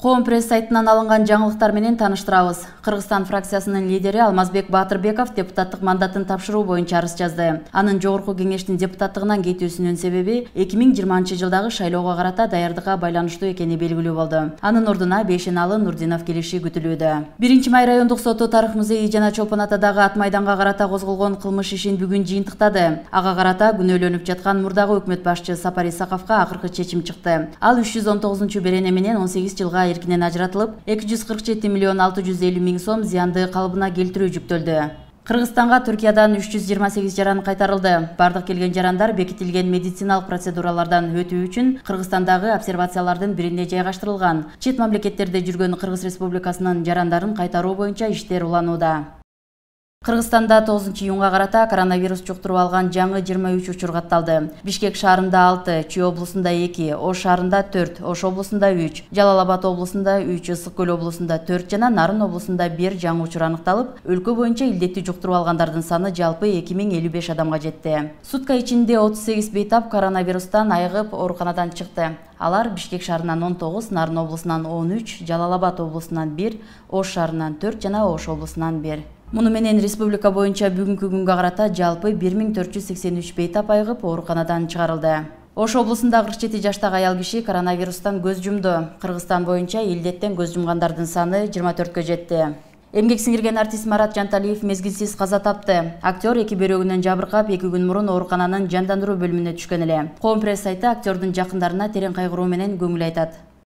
Коом пресс сайтынан алынган жаңылыктар менен таныштырабыз. Кыргызстан фракциясынын лидери Алмазбек Батырбеков депутаттык мандатын тапшыруу боюнча арыз жазды. Анын жогорку кеңештин депутаттыгынан кетүүсүнүн себеби 2020-жылдагы шайлоого карата даярдыкка байланыштуу экени белгилүү болду. Анын ордуна Бейшеналы Нурдинов келиши күтүлүүдө. 1-май райондук соту Тарых музейи жана Чолпон Атадагы ат майданга карата козголгон кылмыш ишин бүгүн жыйынтыктады. Ага карата күнөөлөнүп жаткан мурдагы өкмөт башчы Сапар Исаковго акыркы чечим чыкты. Ал 319-берене менен 18 жылга эркинен ажыратылып, 247 миллион 650 миң сом зыянды калыбына келтирүү жүктөлдү. Кыргызстанга Түркиядан 328 жаран кайтарылды. Бардык келген жарандар бекитилген медициналык процедуралардан өтүү үчүн Кыргызстандагы обсервациялардын бирине жайгаштырылган. Чет мамлекеттерде жүргөн Кыргыз Республикасынын жарандарын кайтаруу боюнча иштер уланууда. Кыргызстанда 9-июнга карата коронавирус жуктуруп алган жаңы 23 учур катталды. Бишкек шаарында 6, Чүй облусунда 2, Ош шаарында 4, Ош облусунда 3, Жалал-Абад облусунда 3, Ысык Көл облусунда 4 жана Нарын облусунда 1 жаңы учур аныкталып, өлкө боюнча илдетти жуктуруп алгандардын саны жалпы 2055 адамга жетти. Сутка ичинде 38 бейтап коронавирустан айыгып ооруканадан чыкты. Алар Бишкек шаарынан 19, Нарын облусунан 13, Жалал-Абад облусунан 1, Ош шаарынан 4 жана Ош облусунан 1. Муну менен республика боюнча бүгүнкү күнгө карата жалпы 1483 бейтап айыгып ооруканадан чыгарылды. Ош облусунда 47 жаштагы аял киши коронавирустан көз жумду. Кыргызстан боюнча илдеттен көз жумгандардын саны 24кө жетти. Эмгек сиңирген артист Марат Жанталиев мезгилсиз каза тапты. Актер эки бөйрөгүнөн жабыркап, 2 күн мурун оорукананын жандандыруу бөлүмүнө түшкөн эле. Коом пресс сайты актердун жакындарына терең кайгыруу менен көңүл айтат.